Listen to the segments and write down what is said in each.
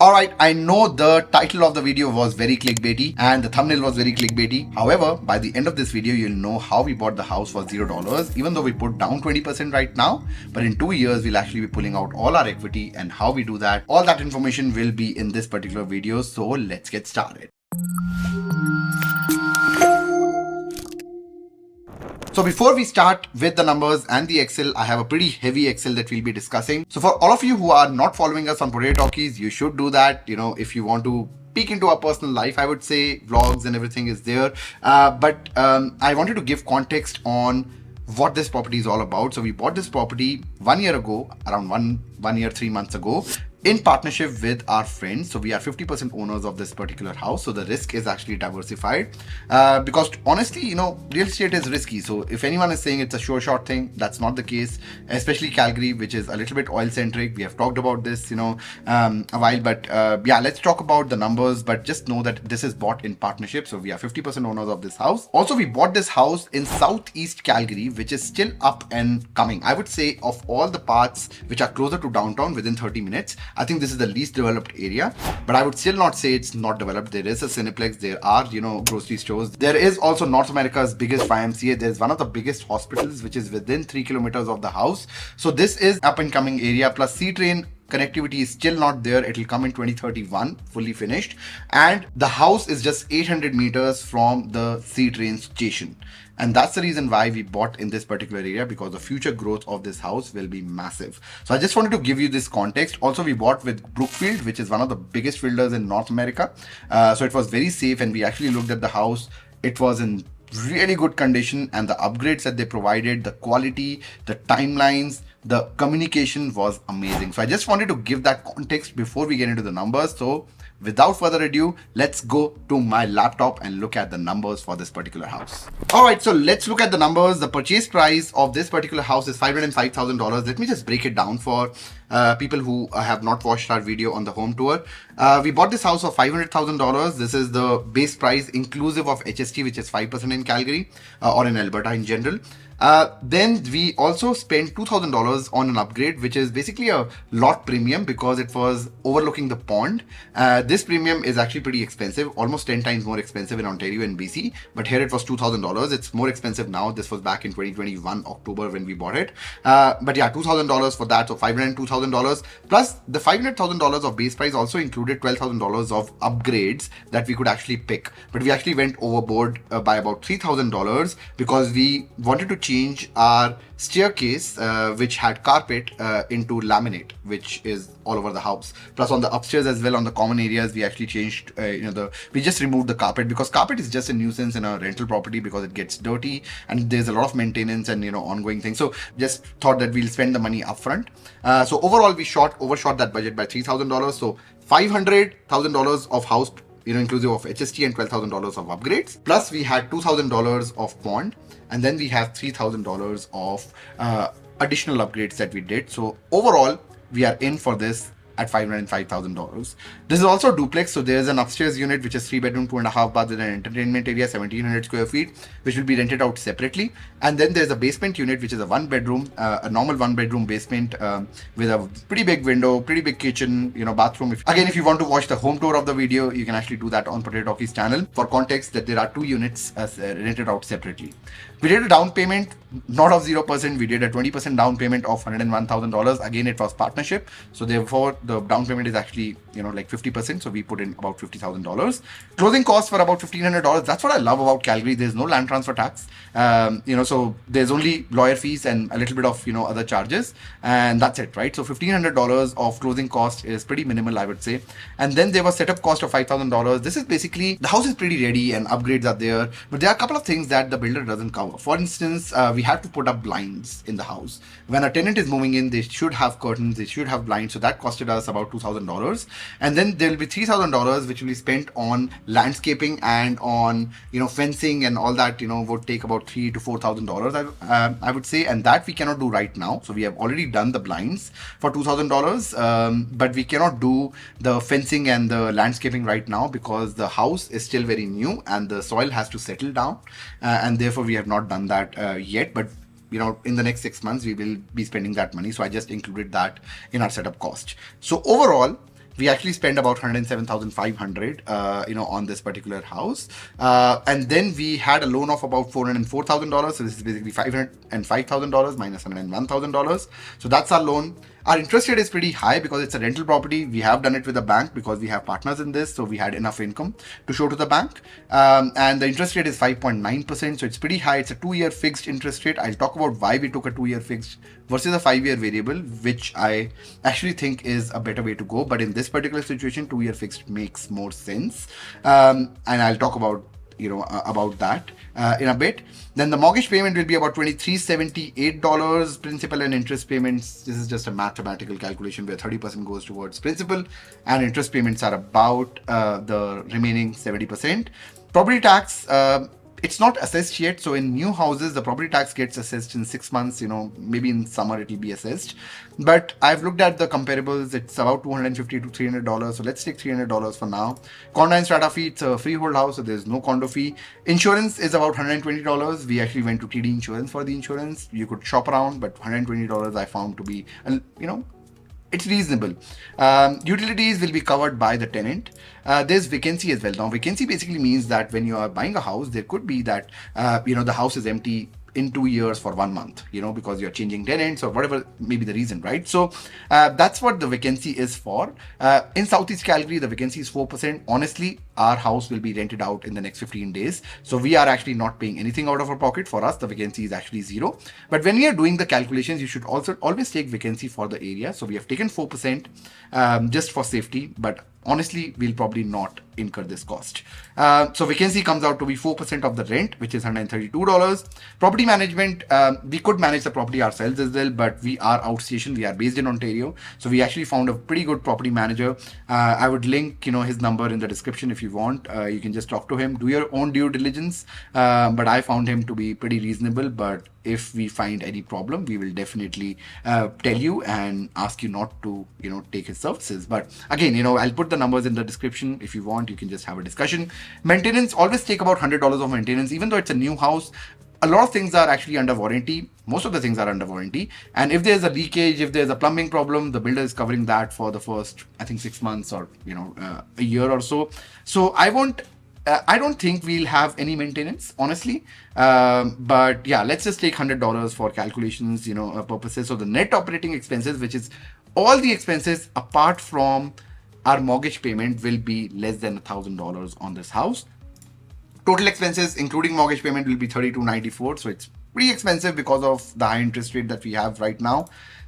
Alright, I know the title of the video was very clickbaity and the thumbnail was very clickbaity. However, by the end of this video, you'll know how we bought the house for $0, even though we put down 20% right now. But in 2 years, we'll actually be pulling out all our equity, and how we do that. All that information will be in this particular video. So let's get started. So before we start with the numbers and the Excel, I have a pretty heavy Excel that we'll be discussing. So for all of you who are not following us on Potato Talkies, you should do that. If you want to peek into our personal life, I would say vlogs and everything is there. But I wanted to give context on what this property is all about. So we bought this property 1 year ago, around one year, 3 months ago, in partnership with our friends. So we are 50% owners of this particular house. So the risk is actually diversified because honestly, real estate is risky. So if anyone is saying it's a sure shot thing, that's not the case, especially Calgary, which is a little bit oil centric. We have talked about this, a while, but yeah, let's talk about the numbers, but just know that this is bought in partnership. So we are 50% owners of this house. Also, we bought this house in Southeast Calgary, which is still up and coming. I would say of all the parts which are closer to downtown within 30 minutes, I think this is the least developed area, but I would still not say it's not developed. There is a Cineplex, there are, grocery stores. There is also North America's biggest YMCA. There's one of the biggest hospitals, which is within 3 kilometers of the house. So this is up and coming area, plus C-train connectivity is still not there. It will come in 2031, fully finished. And the house is just 800 meters from the C-train station. And that's the reason why we bought in this particular area, because the future growth of this house will be massive. So I just wanted to give you this context. Also, we bought with Brookfield, which is one of the biggest builders in North America. So it was very safe, and we actually looked at the house. It was in really good condition, and the upgrades that they provided, the quality, the timelines, the communication was amazing. So I just wanted to give that context before we get into the numbers. So without further ado, let's go to my laptop and look at the numbers for this particular house. All right, so let's look at the numbers. The purchase price of this particular house is $505,000. Let me just break it down for people who have not watched our video on the home tour. We bought this house for $500,000. This is the base price inclusive of HST, which is 5% in Calgary or in Alberta in general. Then we also spent $2,000 on an upgrade, which is basically a lot premium because it was overlooking the pond. This premium is actually pretty expensive, almost 10 times more expensive in Ontario and BC, but here it was $2,000. It's more expensive now. This was back in 2021 October when we bought it. But yeah, $2,000 for that, so $502,000 plus the $500,000 of base price also included $12,000 of upgrades that we could actually pick. But we actually went overboard by about $3,000 because we wanted to change our staircase, which had carpet, into laminate, which is all over the house. Plus on the upstairs as well, on the common areas, we actually changed, we just removed the carpet because carpet is just a nuisance in a rental property because it gets dirty and there's a lot of maintenance and, ongoing things. So just thought that we'll spend the money upfront. So overall, we overshot that budget by $3,000. So $500,000 of house, inclusive of HST, and $12,000 of upgrades. Plus we had $2,000 of bond, and then we have $3,000 of additional upgrades that we did. So overall, we are in for this at $505,000. This is also a duplex, so there's an upstairs unit which is 3 bedroom, 2.5 bath with an entertainment area, 1,700 square feet, which will be rented out separately. And then there's a basement unit which is a 1 bedroom, a normal 1 bedroom basement with a pretty big window, pretty big kitchen, bathroom. If you want to watch the home tour of the video, you can actually do that on Potato Talkies channel. For context, that there are 2 units rented out separately. We did a down payment, not of 0%. We did a 20% down payment of $101,000. Again, it was partnership, so therefore the down payment is actually like 50%. So we put in about $50,000. Closing costs were about $1,500. That's what I love about Calgary. There's no land transfer tax. So there's only lawyer fees and a little bit of other charges, and that's it, right? So $1,500 of closing cost is pretty minimal, I would say. And then there was setup cost of $5,000. This is basically, the house is pretty ready and upgrades are there, but there are a couple of things that the builder doesn't cover. For instance, we have to put up blinds in the house. When a tenant is moving in, they should have curtains, they should have blinds. So that costed us about $2,000. And then there will be $3,000 which will be spent on landscaping and on fencing and all that. Would take about $3,000 to $4,000, I would say, and that we cannot do right now. So we have already done the blinds for $2,000, but we cannot do the fencing and the landscaping right now because the house is still very new and the soil has to settle down, and therefore we have not done that yet. But in the next 6 months we will be spending that money, so I just included that in our setup cost. So overall, we actually spent about 107,500, on this particular house. And then we had a loan of about $404,000. So this is basically $505,000 minus $101,000. So that's our loan. Our interest rate is pretty high because it's a rental property. We have done it with a bank because we have partners in this. So we had enough income to show to the bank. And the interest rate is 5.9%. So it's pretty high. It's a 2-year fixed interest rate. I'll talk about why we took a 2-year fixed versus a 5-year variable, which I actually think is a better way to go. But in this particular situation, 2-year fixed makes more sense. And I'll talk about about that in a bit. Then the mortgage payment will be about $2,378 principal and interest payments. This is just a mathematical calculation where 30% goes towards principal and interest payments are about the remaining 70%. Property tax, it's not assessed yet. So in new houses, the property tax gets assessed in 6 months. Maybe in summer it will be assessed. But I've looked at the comparables. It's about $250 to $300. So let's take $300 for now. Condo and strata fee, it's a freehold house, so there's no condo fee. Insurance is about $120. We actually went to TD Insurance for the insurance. You could shop around, but $120 I found to be, it's reasonable. Utilities will be covered by the tenant. There's vacancy as well. Now, vacancy basically means that when you are buying a house, there could be that, the house is empty in 2 years for 1 month, because you're changing tenants or whatever may be the reason, right? So that's what the vacancy is for. In Southeast Calgary, the vacancy is 4%. Honestly, our house will be rented out in the next 15 days. So we are actually not paying anything out of our pocket. For us, the vacancy is actually 0. But when we are doing the calculations, you should also always take vacancy for the area. So we have taken 4% just for safety, but honestly, we'll probably not incur this cost. So vacancy comes out to be 4% of the rent, which is $132. Property management, we could manage the property ourselves as well, but we are outstation. We are based in Ontario. So we actually found a pretty good property manager. I would link, his number in the description if you want. You can just talk to him, do your own due diligence. But I found him to be pretty reasonable. But if we find any problem, we will definitely tell you and ask you not to, take his services. But again, I'll put the numbers in the description. If you want, you can just have a discussion. Maintenance, always take about $100 of maintenance, even though it's a new house. A lot of things are actually under warranty. Most of the things are under warranty. And if there's a leakage, if there's a plumbing problem, the builder is covering that for the first, I think, 6 months or, a year or so. So I don't think we'll have any maintenance, honestly. But yeah, let's just take $100 for calculations, purposes. So the net operating expenses, which is all the expenses apart from our mortgage payment, will be less than $1,000 on this house. Total expenses, including mortgage payment, will be $3,294. So it's pretty expensive because of the high interest rate that we have right now.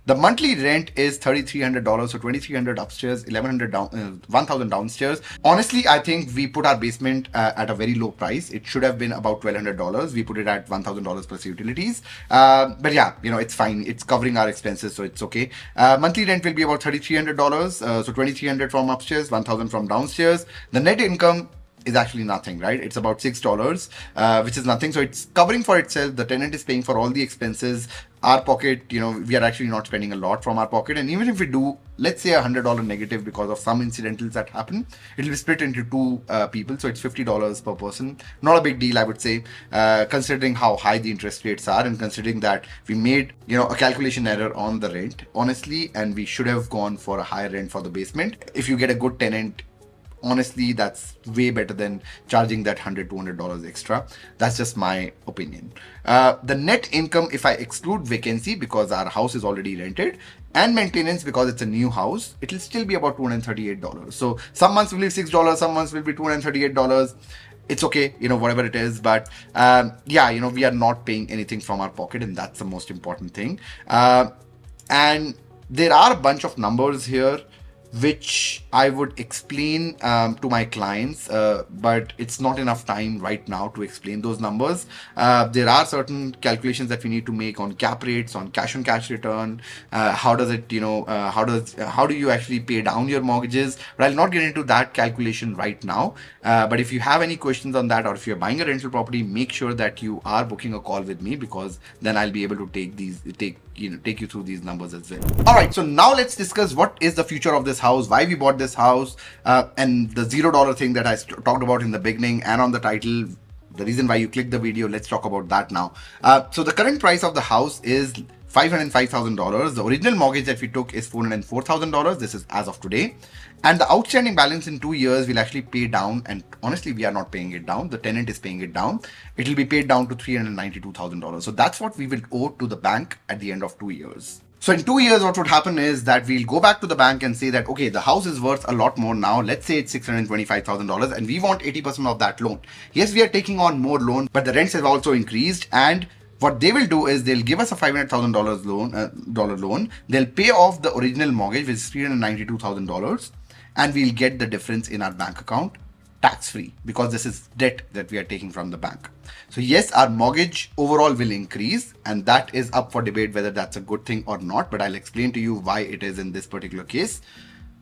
The monthly rent is $3,300, so $2,300 upstairs, $1,000 downstairs. Honestly, I think we put our basement at a very low price. It should have been about $1,200. We put it at $1,000 plus utilities. But yeah, it's fine. It's covering our expenses, so it's okay. Monthly rent will be about $3,300, so $2,300 from upstairs, $1,000 from downstairs. The net income is actually nothing, right? It's about $6, which is nothing. So it's covering for itself. The tenant is paying for all the expenses. Our pocket, we are actually not spending a lot from our pocket. And even if we do, let's say $100 negative because of some incidentals that happen, it will be split into 2 people. So it's $50 per person. Not a big deal, I would say, considering how high the interest rates are and considering that we made, a calculation error on the rent, honestly, and we should have gone for a higher rent for the basement. If you get a good tenant, honestly, that's way better than charging that $100-$200 extra. That's just my opinion. The net income, if I exclude vacancy because our house is already rented, and maintenance because it's a new house, it will still be about $238. So some months will be $6, some months will be $238. It's okay, whatever it is. But we are not paying anything from our pocket, and that's the most important thing. And there are a bunch of numbers here which I would explain to my clients, but it's not enough time right now to explain those numbers. There are certain calculations that we need to make on cap rates, on cash on cash return. How does it, how do you actually pay down your mortgages? But I'll not get into that calculation right now. But if you have any questions on that, or if you're buying a rental property, make sure that you are booking a call with me, because then I'll be able to take you through these numbers as well. All right, so now let's discuss what is the future of this house, why we bought this house, and the $0 thing that I talked about in the beginning and on the title, the reason why you clicked the video. Let's talk about that now. So the current price of the house is $505,000. The original mortgage that we took is $404,000. This is as of today. And the outstanding balance in 2 years will actually pay down. And honestly, we are not paying it down. The tenant is paying it down. It will be paid down to $392,000. So that's what we will owe to the bank at the end of 2 years. So in 2 years, what would happen is that we'll go back to the bank and say that, okay, the house is worth a lot more now. Let's say it's $625,000 and we want 80% of that loan. Yes, we are taking on more loan, but the rents have also increased. And what they will do is they'll give us a $500,000 loan. They'll pay off the original mortgage, which is $392,000, and we'll get the difference in our bank account tax-free, because this is debt that we are taking from the bank. So yes, our mortgage overall will increase, and that is up for debate whether that's a good thing or not, but I'll explain to you why it is in this particular case.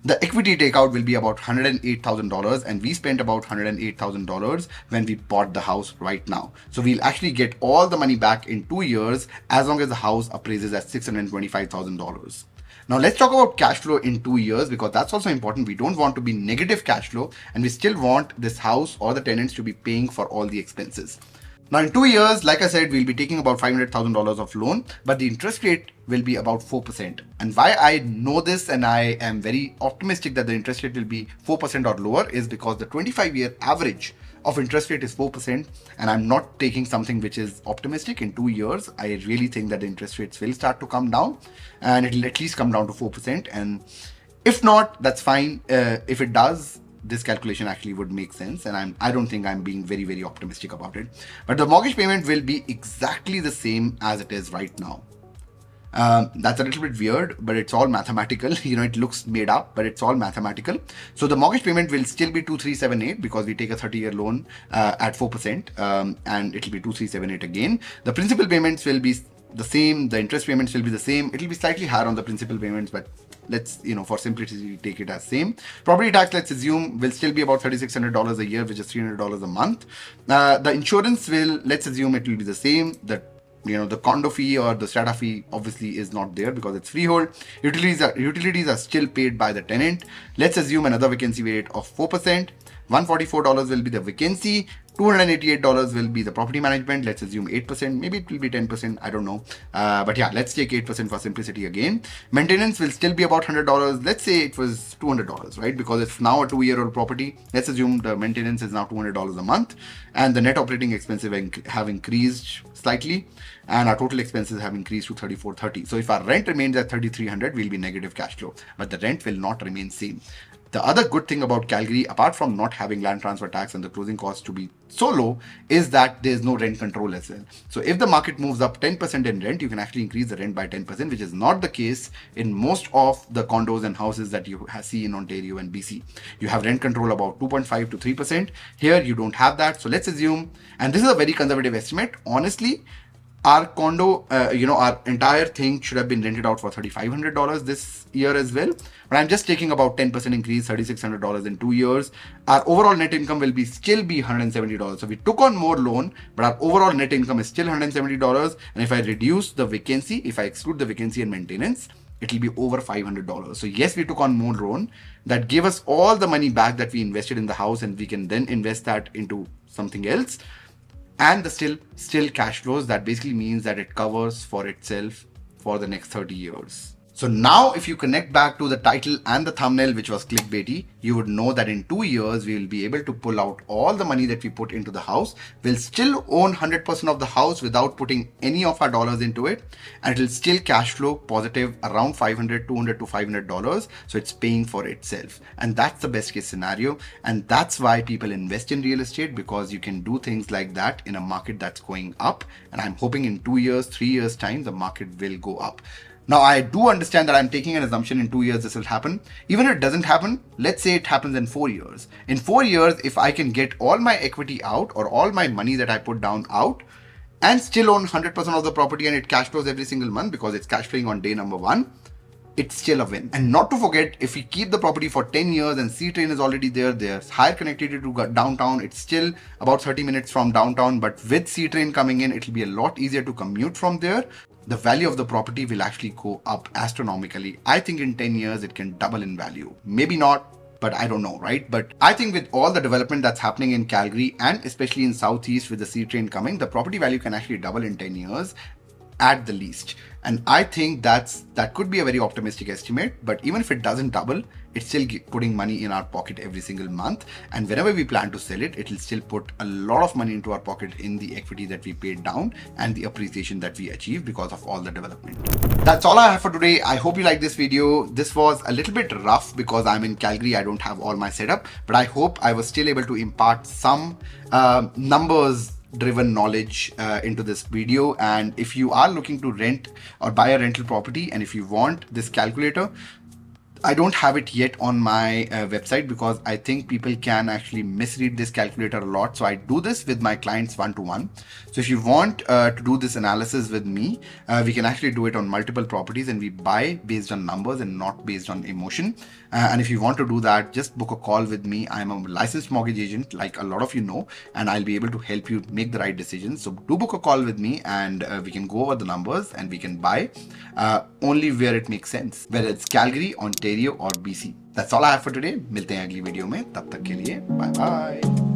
The equity takeout will be about $108,000, and we spent about $108,000 when we bought the house right now. So we'll actually get all the money back in 2 years as long as the house appraises at $625,000. Now let's talk about cash flow in 2 years, because that's also important. We don't want to be negative cash flow, and we still want this house or the tenants to be paying for all the expenses. Now in 2 years, like I said, we'll be taking about $500,000 of loan, but the interest rate will be about 4%. And why I know this and I am very optimistic that the interest rate will be 4% or lower is because the 25-year average of interest rate is 4%, and I'm not taking something which is optimistic. In 2 years, I really think that the interest rates will start to come down, and it'll at least come down to 4%. And if not, that's fine. If it does, this calculation actually would make sense, and I don't think I'm being very, very optimistic about it. But the mortgage payment will be exactly the same as it is right now. That's a little bit weird, but it's all mathematical. It looks made up, but it's all mathematical. So the mortgage payment will still be 2378 because we take a 30-year loan at 4%, and it'll be 2378 again. The principal payments will be the same. The interest payments will be the same. It'll be slightly higher on the principal payments, but let's, for simplicity, take it as same. Property tax, let's assume, will still be about $3,600 a year, which is $300 a month. The insurance will, let's assume it will be the same. The condo fee or the strata fee obviously is not there because it's freehold. Utilities are still paid by the tenant. Let's assume another vacancy rate of 4%. $144 will be the vacancy. $288 will be the property management. Let's assume 8%. Maybe it will be 10%. I don't know. But yeah, let's take 8% for simplicity again. Maintenance will still be about $100. Let's say it was $200, right? Because it's now a 2-year-old property. Let's assume the maintenance is now $200 a month. And the net operating expenses have increased slightly. And our total expenses have increased to $3,430. So if our rent remains at $3,300, we'll be negative cash flow. But the rent will not remain same. The other good thing about Calgary, apart from not having land transfer tax and the closing costs to be so low, is that there's no rent control as well. So if the market moves up 10% in rent, you can actually increase the rent by 10%, which is not the case in most of the condos and houses that you see in Ontario and BC. You have rent control about 2.5 to 3%. Here, you don't have that. So let's assume, and this is a very conservative estimate, honestly, our condo, our entire thing should have been rented out for $3,500 this year as well. But I'm just taking about 10% increase, $3,600 in 2 years. Our overall net income will still be $170. So we took on more loan, but our overall net income is still $170. And if I reduce the vacancy, if I exclude the vacancy and maintenance, it will be over $500. So yes, we took on more loan that gave us all the money back that we invested in the house, and we can then invest that into something else. And the still cash flows, that basically means that it covers for itself for the next 30 years. So now if you connect back to the title and the thumbnail, which was clickbaity, you would know that in 2 years, we will be able to pull out all the money that we put into the house. We'll still own 100% of the house without putting any of our dollars into it. And it will still cash flow positive around $200 to $500. So it's paying for itself. And that's the best case scenario. And that's why people invest in real estate, because you can do things like that in a market that's going up. And I'm hoping in 2 years, 3 years time, the market will go up. Now, I do understand that I'm taking an assumption in 2 years this will happen. Even if it doesn't happen, let's say it happens in 4 years. In 4 years, if I can get all my equity out or all my money that I put down out and still own 100% of the property and it cash flows every single month because it's cash flowing on day number 1, it's still a win. And not to forget, if we keep the property for 10 years and C-Train is already there, there's higher connectivity to downtown. It's still about 30 minutes from downtown, but with C-Train coming in, it'll be a lot easier to commute from there. The value of the property will actually go up astronomically. I think in 10 years, it can double in value. Maybe not, but I don't know, right? But I think with all the development that's happening in Calgary and especially in Southeast with the C-Train coming, the property value can actually double in 10 years. at the least. And I think that could be a very optimistic estimate, but even if it doesn't double, it's still putting money in our pocket every single month. And whenever we plan to sell it, it'll still put a lot of money into our pocket in the equity that we paid down and the appreciation that we achieved because of all the development. That's all I have for today. I hope you like this video. This was a little bit rough because I'm in Calgary. I don't have all my setup, but I hope I was still able to impart some numbers driven knowledge into this video. And if you are looking to rent or buy a rental property, and if you want this calculator, I don't have it yet on my website because I think people can actually misread this calculator a lot. So I do this with my clients one-to-one. So if you want to do this analysis with me, we can actually do it on multiple properties, and we buy based on numbers and not based on emotion. And if you want to do that, just book a call with me. I'm a licensed mortgage agent, like a lot of you know, and I'll be able to help you make the right decisions. So do book a call with me, and we can go over the numbers, and we can buy only where it makes sense, whether it's Calgary, Ontario or BC. That's all I have for today. मिलते हैं अगली video में, तब तक के लिए bye bye.